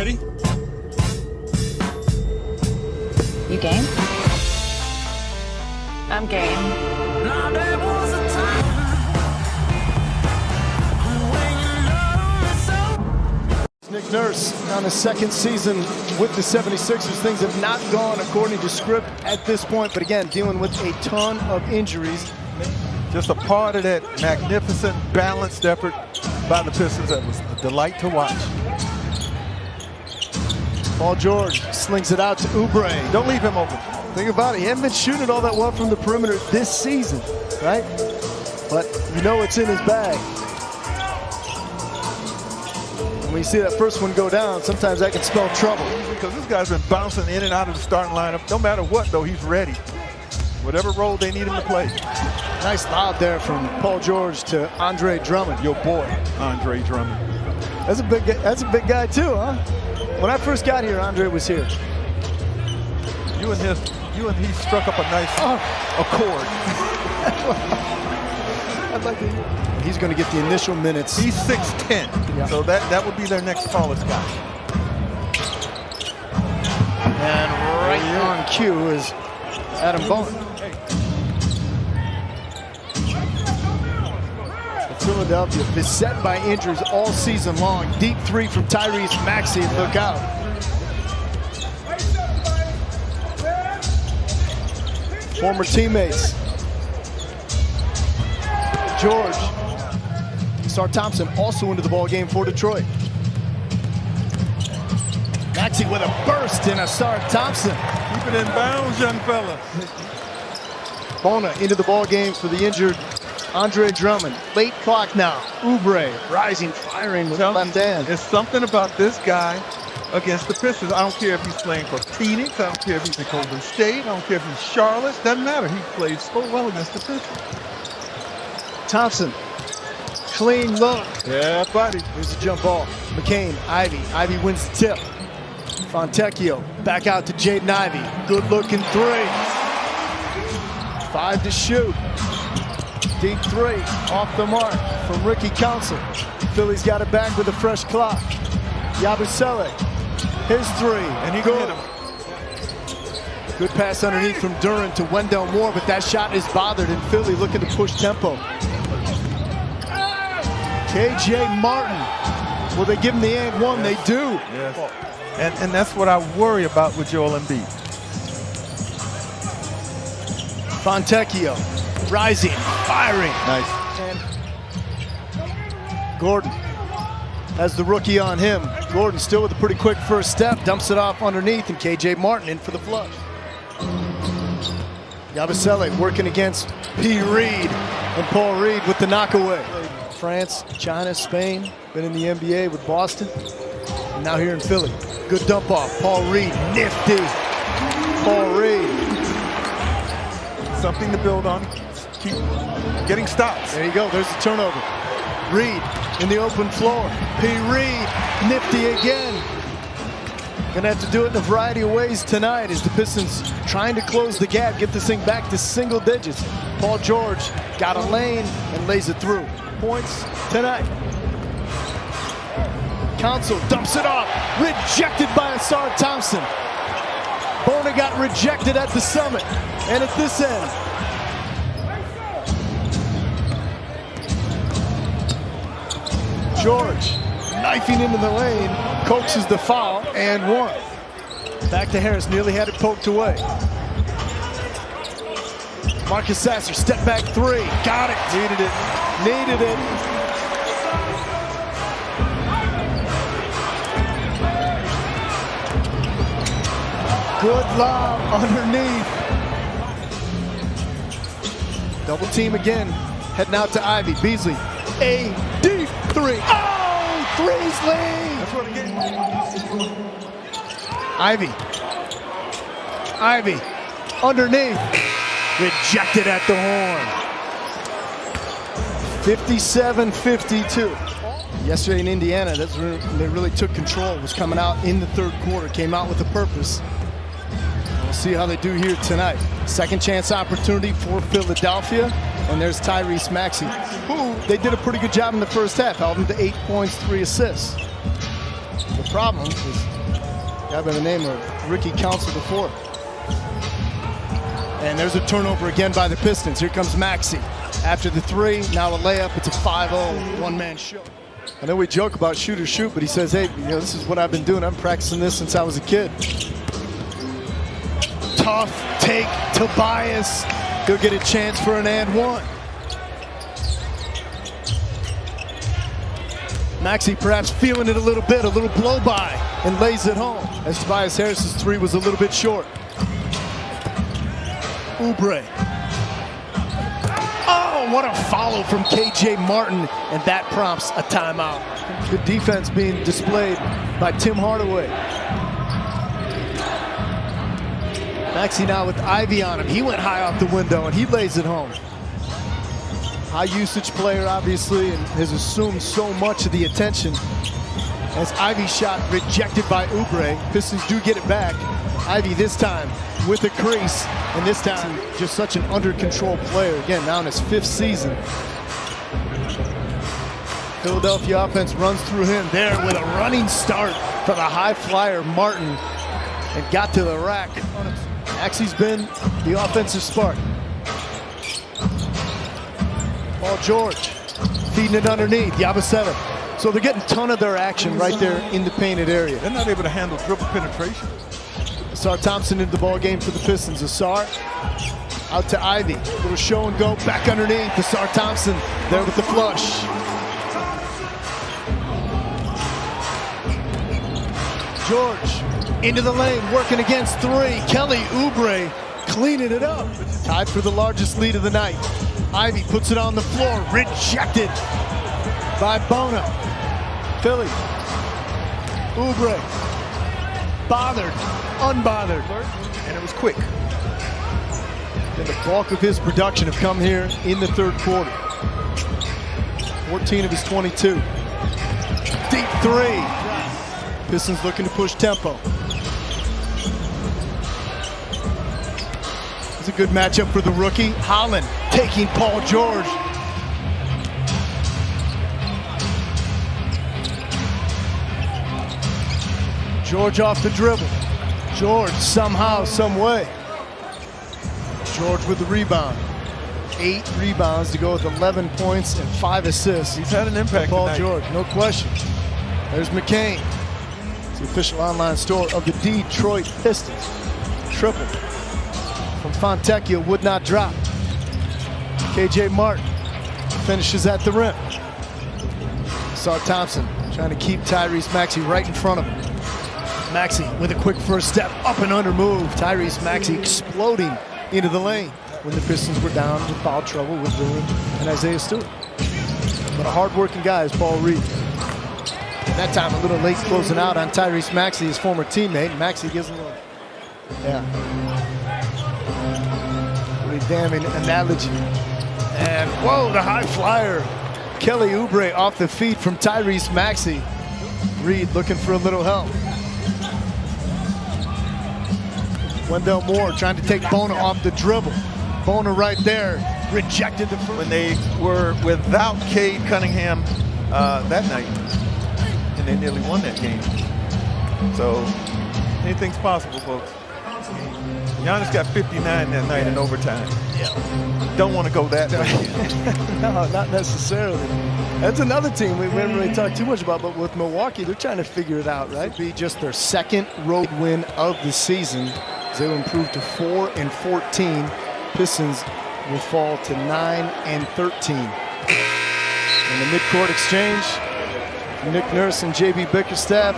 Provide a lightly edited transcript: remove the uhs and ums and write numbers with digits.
ready? You game? I'm game. Now there was a time when you loved me so. Nick Nurse on his second season with the 76ers. Things have not gone according to script at this point, but again, dealing with a ton of injuries. Just a part of that magnificent, balanced effort by the Pistons that was a delight to watch. Paul George slings it out to Oubre. Don't leave him open. Think about it, he hasn't been shooting it all that well from the perimeter this season, right? But you know it's in his bag. And when you see that first one go down, sometimes that can spell trouble. Because this guy's been bouncing in and out of the starting lineup. No matter what, though, he's ready. Whatever role they need him to play. Nice lob there from Paul George to Andre Drummond. Your boy, Andre Drummond. That's a big guy too, huh? When I first got here, Andre was here. You and he struck up a nice accord. I'd like to. He's going to get the initial minutes. He's 6'10", so that would be their next tallest guy. And right on cue is Adam Bowen. Philadelphia beset by injuries all season long. Deep three from Tyrese Maxey. Look out. Former teammates. George. Sar Thompson also into the ball game for Detroit. Maxey with a burst in Sar Thompson. Keep it in bounds, young fella. Bona into the ball game for the injured Andre Drummond. Late clock now. Oubre rising, firing with left hand. There's something about this guy against the Pistons. I don't care if he's playing for Phoenix. I don't care if he's in Golden State. I don't care if he's Charlotte. Doesn't matter. He plays so well against the Pistons. Thompson. Clean look. Yeah, buddy. Here's a jump ball. McCain, Ivy. Ivy wins the tip. Fontecchio back out to Jaden Ivey. Good looking three. 5 to shoot. Deep three off the mark from Ricky Council. Philly's got it back with a fresh clock. Yabusele, his three. And he hit him. Good pass underneath from Duran to Wendell Moore, but that shot is bothered, and Philly looking to push tempo. KJ Martin. Will they give him the and one? Yes. They do. Yes. And that's what I worry about with Joel Embiid. Fontecchio, rising, firing. Nice. And Gordon has the rookie on him. Gordon still with a pretty quick first step, dumps it off underneath, and KJ Martin in for the flush. Yabusele working against P. Reed, and Paul Reed with the knockaway. France, China, Spain, been in the NBA with Boston, and now here in Philly. Good dump off, Paul Reed, nifty. Paul Reed. Something to build on. Keep getting stops. There you go, there's the turnover. Reed in the open floor. P. Reed, nifty again. Gonna have to do it in a variety of ways tonight as the Pistons trying to close the gap, get this thing back to single digits. Paul George got a lane and lays it through. Points tonight. Council dumps it off, rejected by Sar Thompson. Bona got rejected at the summit, and at this end. George knifing into the lane, coaxes the foul, and one. Back to Harris, nearly had it poked away. Marcus Sasser, step back three, got it. Needed it. Needed it. Good lob underneath. Double team again. Heading out to Ivy. Beasley. A deep three. Oh, three's lead. That's what it gets. Ivy. Ivy. Underneath. Rejected at the horn. 57-52. Yesterday in Indiana, that's when they really took control. Was coming out in the third quarter. Came out with a purpose. We'll see how they do here tonight. Second chance opportunity for Philadelphia. And there's Tyrese Maxey, who they did a pretty good job in the first half. Held him to 8 points, 3 assists. The problem is a guy by the name of Ricky Council IV. And there's a turnover again by the Pistons. Here comes Maxey. After the three, now a layup. It's a 5-0 one-man show. I know we joke about shoot or shoot, but he says, hey, this is what I've been doing. I'm practicing this since I was a kid. Tough take, Tobias. He'll get a chance for an and one. Maxey perhaps feeling it a little bit, a little blow by, and lays it home. As Tobias Harris's three was a little bit short. Oubre. Oh, what a follow from KJ Martin, and that prompts a timeout. Good defense being displayed by Tim Hardaway. Maxey now with Ivy on him. He went high off the window, and he lays it home. High usage player, obviously, and has assumed so much of the attention. As Ivy's shot rejected by Oubre, Pistons do get it back. Ivy this time with a crease, and this time just such an under control player. Again, now in his 5th season. Philadelphia offense runs through him there with a running start for the high flyer Martin, and got to the rack. Maxey's been the offensive spark. Paul George feeding it underneath, Yabusele. So they're getting a ton of their action right there in the painted area. They're not able to handle dribble penetration. Asar Thompson into the ball game for the Pistons. Asar out to Ivy. Little show and go back underneath. Asar Thompson there with the flush. George into the lane, working against three. Kelly Oubre cleaning it up. Tied for the largest lead of the night. Ivy puts it on the floor, rejected by Bona. Philly. Oubre. Bothered, unbothered. And it was quick. And the bulk of his production have come here in the third quarter. 14 of his 22. Deep three. Pistons looking to push tempo. It's a good matchup for the rookie. Holland taking Paul George. George off the dribble. George somehow, some way. George with the rebound. 8 rebounds to go with 11 points and 5 assists. He's had an impact Paul tonight. George, no question. There's McCain. It's the official online store of the Detroit Pistons. Triple from Fontecchio would not drop. KJ Martin finishes at the rim. Asar Thompson trying to keep Tyrese Maxey right in front of him. Maxey with a quick first step, up and under move. Tyrese Maxey exploding into the lane when the Pistons were down in foul trouble with Boone and Isaiah Stewart. But a hard-working guy is Paul Reed. That time a little late closing out on Tyrese Maxey, his former teammate. Maxey gives him a little, really damning analogy. And whoa, the high flyer. Kelly Oubre off the feet from Tyrese Maxey. Reed looking for a little help. Wendell Moore trying to take Bona off the dribble. Bona right there, rejected the first. When they were without Cade Cunningham that night, and they nearly won that game. So anything's possible, folks. Giannis got 59 that night in overtime. Yeah. Don't want to go that way. No, not necessarily. That's another team we haven't really talked too much about, but with Milwaukee, they're trying to figure it out, right? Be just their 2nd road win of the season. They will improve to 4-14. Pistons will fall to 9-13. In the midcourt exchange, Nick Nurse and JB Bickerstaff